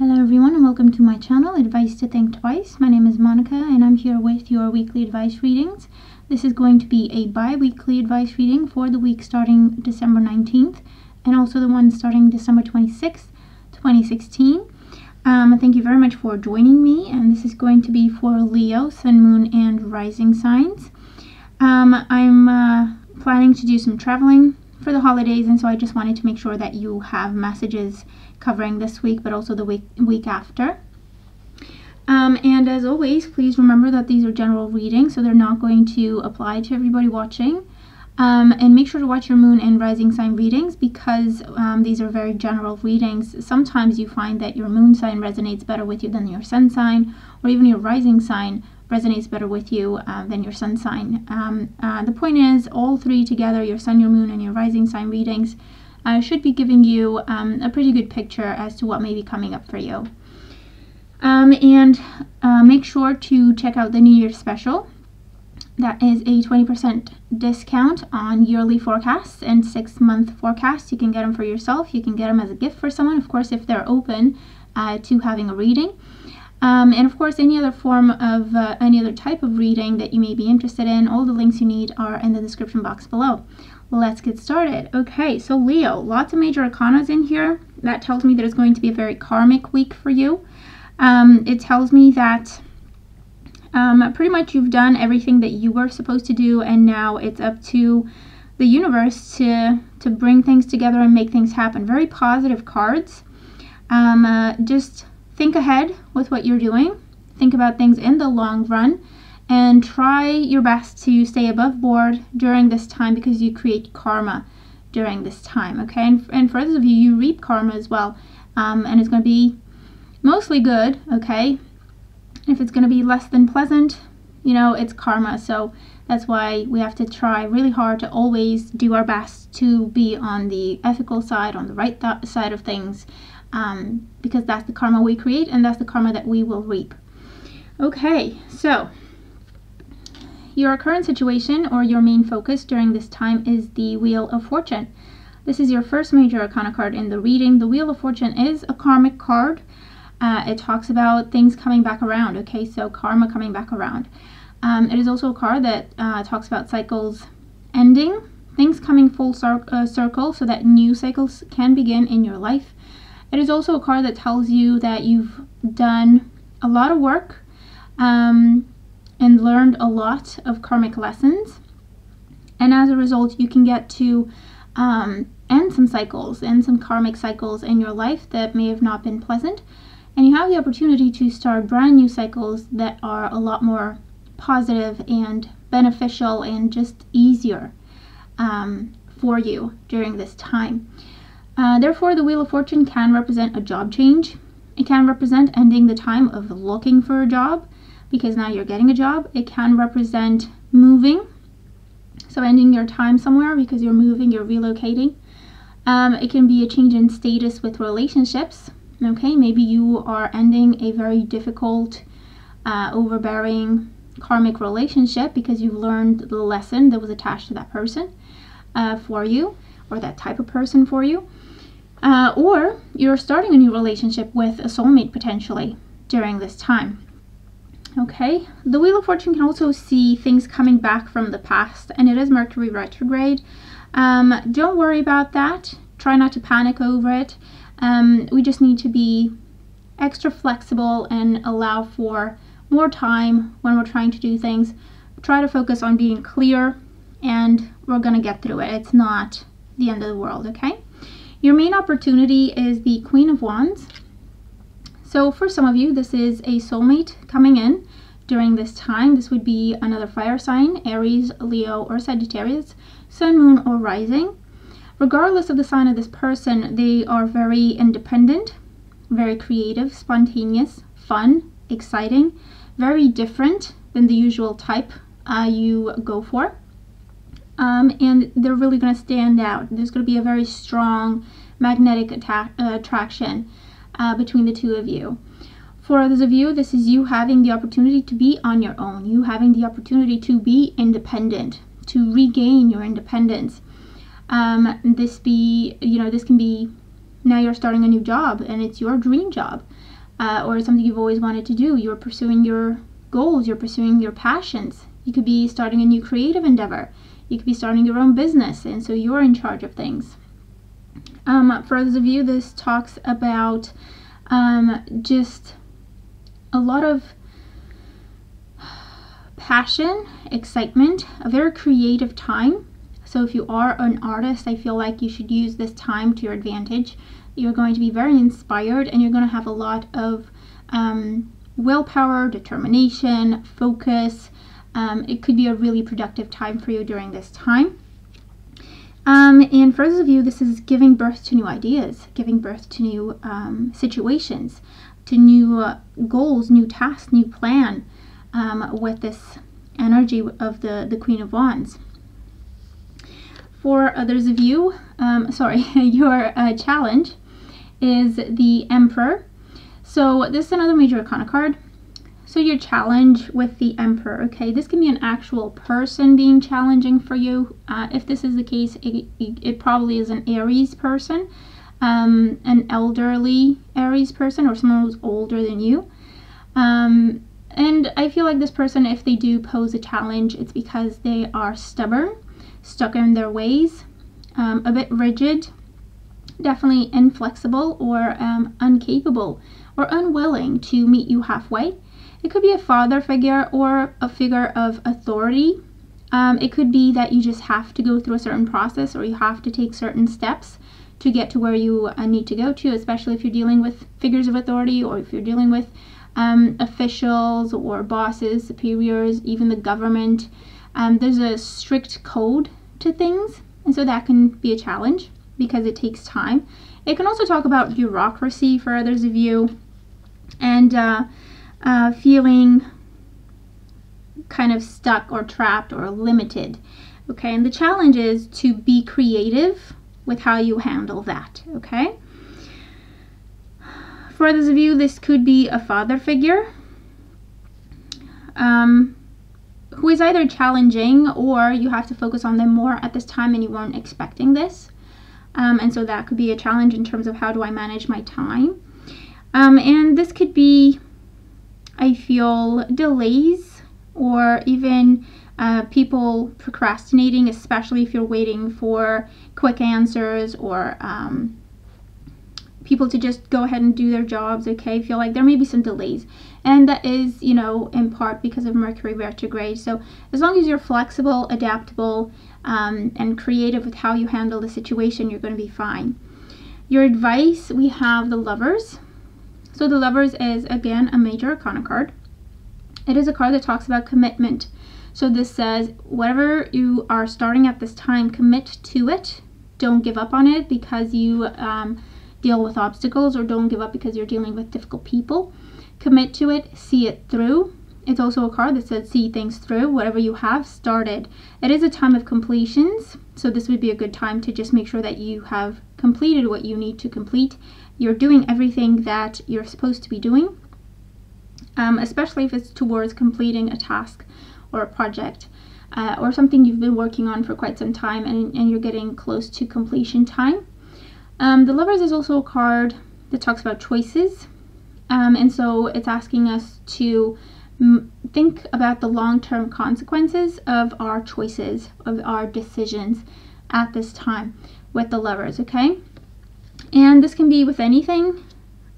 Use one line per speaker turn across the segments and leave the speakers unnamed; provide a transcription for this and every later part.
Hello everyone and welcome to my channel, Advice to Think Twice. My name is Monica and I'm here with your weekly advice readings. This is going to be a bi-weekly advice reading for the week starting December 19th and also the one starting December 26th, 2016. Thank you very much for joining me, and this is going to be for Leo, Sun, Moon, and Rising signs. I'm planning to do some traveling for the holidays, and so I just wanted to make sure that you have messages covering this week but also the week after. And as always, please remember that these are general readings, so they're not going to apply to everybody watching. And make sure to watch your moon and rising sign readings because these are very general readings. Sometimes you find that your moon sign resonates better with you than your sun sign, or even your rising sign resonates better with you than your sun sign. The point is, all three together, your sun, your moon, and your rising sign readings, should be giving you a pretty good picture as to what may be coming up for you. Make sure to check out the New Year's special. That is a 20% discount on yearly forecasts and 6-month forecasts. You can get them for yourself. You can get them as a gift for someone, of course, if they're open to having a reading. And of course, any other form of any other type of reading that you may be interested in, all the links you need are in the description box below. Let's get started. Okay, so Leo, lots of major arcanas in here. That tells me that it's going to be a very karmic week for you. It tells me that pretty much you've done everything that you were supposed to do, and now it's up to the universe to bring things together and make things happen. Very positive cards. Just think ahead with what you're doing. Think about things in the long run and try your best to stay above board during this time because you create karma during this time, okay? And for those of you, you reap karma as well, and it's going to be mostly good, okay? If it's going to be less than pleasant, you know, it's karma. So that's why we have to try really hard to always do our best to be on the ethical side, on the right side of things, because that's the karma we create and that's the karma that we will reap. Okay, so your current situation or your main focus during this time is the Wheel of Fortune. This is your first major arcana card in the reading. The Wheel of Fortune is a karmic card. It talks about things coming back around, okay, so karma coming back around. It is also a card that talks about cycles ending, things coming full circle so that new cycles can begin in your life. It is also a card that tells you that you've done a lot of work and learned a lot of karmic lessons, and as a result you can get to end some cycles, end some karmic cycles in your life that may have not been pleasant. And you have the opportunity to start brand new cycles that are a lot more positive and beneficial and just easier for you during this time. Therefore, the Wheel of Fortune can represent a job change. It can represent ending the time of looking for a job because now you're getting a job. It can represent moving, so ending your time somewhere because you're moving, you're relocating. It can be a change in status with relationships. Okay, maybe you are ending a very difficult, overbearing karmic relationship because you've learned the lesson that was attached to that person for you, or that type of person for you. Or you're starting a new relationship with a soulmate potentially during this time. Okay, the Wheel of Fortune can also see things coming back from the past, and it is Mercury retrograde. Don't worry about that. Try not to panic over it. We just need to be extra flexible and allow for more time when we're trying to do things. Try to focus on being clear, and we're going to get through it. It's not the end of the world, okay? Your main opportunity is the Queen of Wands. So for some of you, this is a soulmate coming in during this time. This would be another fire sign, Aries, Leo, or Sagittarius, Sun, Moon, or Rising. Regardless of the sign of this person, they are very independent, very creative, spontaneous, fun, exciting, very different than the usual type you go for. And they're really going to stand out. There's going to be a very strong magnetic attraction between the two of you. For those of you, this is you having the opportunity to be on your own, you having the opportunity to be independent, to regain your independence. This can be now you're starting a new job and it's your dream job, or something you've always wanted to do. You're pursuing your goals, you're pursuing your passions. You could be starting a new creative endeavor. You could be starting your own business, and so you're in charge of things. For those of you, this talks about just a lot of passion, excitement, a very creative time. So if you are an artist, I feel like you should use this time to your advantage. You're going to be very inspired, and you're going to have a lot of willpower, determination, focus. It could be a really productive time for you during this time. And for those of you, this is giving birth to new ideas, giving birth to new situations, to new goals, new tasks, new plan, with this energy of the Queen of Wands. For others of you, your challenge is the Emperor. So this is another major arcana card. So your challenge with the Emperor, okay, this can be an actual person being challenging for you. If this is the case, it probably is an Aries person, an elderly Aries person, or someone who's older than you. And I feel like this person, if they do pose a challenge, it's because they are stubborn, stuck in their ways, a bit rigid, definitely inflexible, or incapable or unwilling to meet you halfway. It could be a father figure or a figure of authority. It could be that you just have to go through a certain process, or you have to take certain steps to get to where you need to go to, especially if you're dealing with figures of authority, or if you're dealing with officials or bosses, superiors, even the government. There's a strict code to things, and so that can be a challenge because it takes time. It can also talk about bureaucracy for others of you, and feeling kind of stuck or trapped or limited. Okay, and the challenge is to be creative with how you handle that. Okay, for others of you, this could be a father figure who is either challenging, or you have to focus on them more at this time and you weren't expecting this. And so that could be a challenge in terms of how do I manage my time. And this could be, I feel, delays, or even people procrastinating, especially if you're waiting for quick answers, or people to just go ahead and do their jobs. Okay, I feel like there may be some delays, and that is, in part because of Mercury retrograde. So as long as you're flexible, adaptable, and creative with how you handle the situation, you're going to be fine. Your advice, we have the Lovers. So the Lovers is, again, a major arcana card. It is a card that talks about commitment. So this says, whatever you are starting at this time, commit to it. Don't give up on it because you deal with obstacles, or don't give up because you're dealing with difficult people. Commit to it, see it through. It's also a card that says see things through. Whatever you have started, it is a time of completions. So this would be a good time to just make sure that you have completed what you need to complete. You're doing everything that you're supposed to be doing, especially if it's towards completing a task or a project, or something you've been working on for quite some time, and you're getting close to completion time. The Lovers is also a card that talks about choices, and so it's asking us to think about the long-term consequences of our choices, of our decisions at this time with the Lovers, okay? And this can be with anything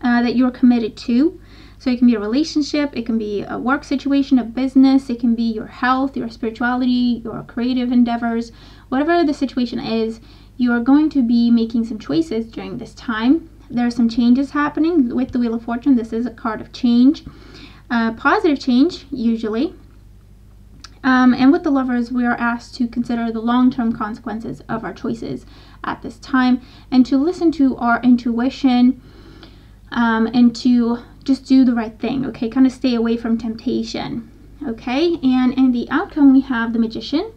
that you're committed to. So it can be a relationship, it can be a work situation, a business, it can be your health, your spirituality, your creative endeavors. Whatever the situation is, you are going to be making some choices during this time. There are some changes happening with the Wheel of Fortune. This is a card of change, positive change usually. And with the Lovers, we are asked to consider the long-term consequences of our choices at this time, and to listen to our intuition, and to just do the right thing, okay? Kind of stay away from temptation, okay? And in the outcome, we have the Magician.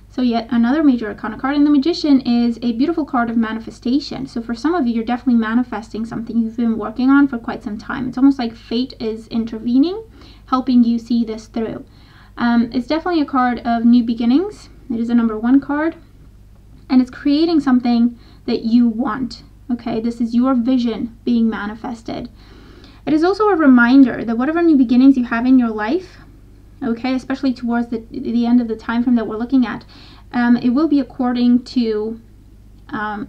So yet another major arcana card, and the Magician is a beautiful card of manifestation. So for some of you, you're definitely manifesting something you've been working on for quite some time. It's almost like fate is intervening, helping you see this through. It's definitely a card of new beginnings. It is a number 1 card, and it's creating something that you want, Okay, this is your vision being manifested. It is also a reminder that whatever new beginnings you have in your life, okay, especially towards the end of the time frame that we're looking at, it will be according to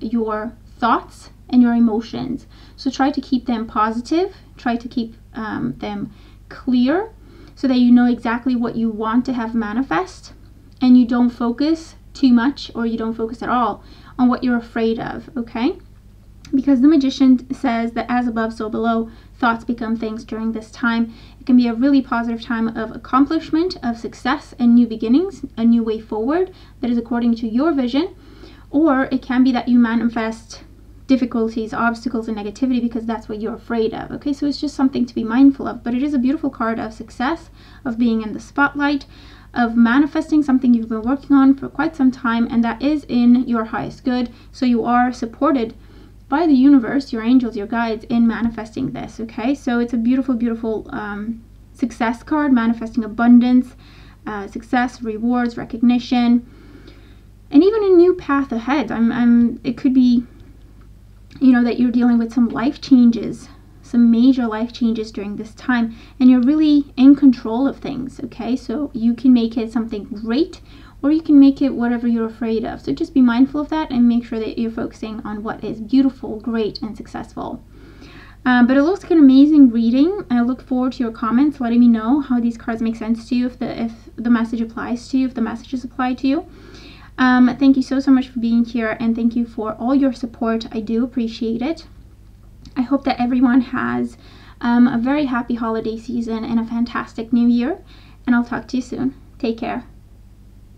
your thoughts and your emotions. So try to keep them positive, try to keep them clear, so that you know exactly what you want to have manifest, and you don't focus too much, or you don't focus at all on what you're afraid of, okay? Because the Magician says that as above, so below, thoughts become things during this time. It can be a really positive time of accomplishment, of success and new beginnings, a new way forward that is according to your vision. Or it can be that you manifest difficulties, obstacles, and negativity because that's what you're afraid of. Okay, so it's just something to be mindful of. But it is a beautiful card of success, of being in the spotlight, of manifesting something you've been working on for quite some time, and that is in your highest good. So you are supported by the universe, your angels, your guides, in manifesting this. Okay, so it's a beautiful, beautiful success card, manifesting abundance, success, rewards, recognition, and even a new path ahead. It could be, you know, that you're dealing with some life changes, some major life changes during this time, and you're really in control of things. Okay, so you can make it something great, or you can make it whatever you're afraid of. So just be mindful of that and make sure that you're focusing on what is beautiful, great, and successful. But it looks like an amazing reading. I look forward to your comments, letting me know how these cards make sense to you, if the message applies to you, if the messages apply to you. Thank you so much for being here, and thank you for all your support. I do appreciate it. I hope that everyone has a very happy holiday season and a fantastic new year, and I'll talk to you soon. Take care.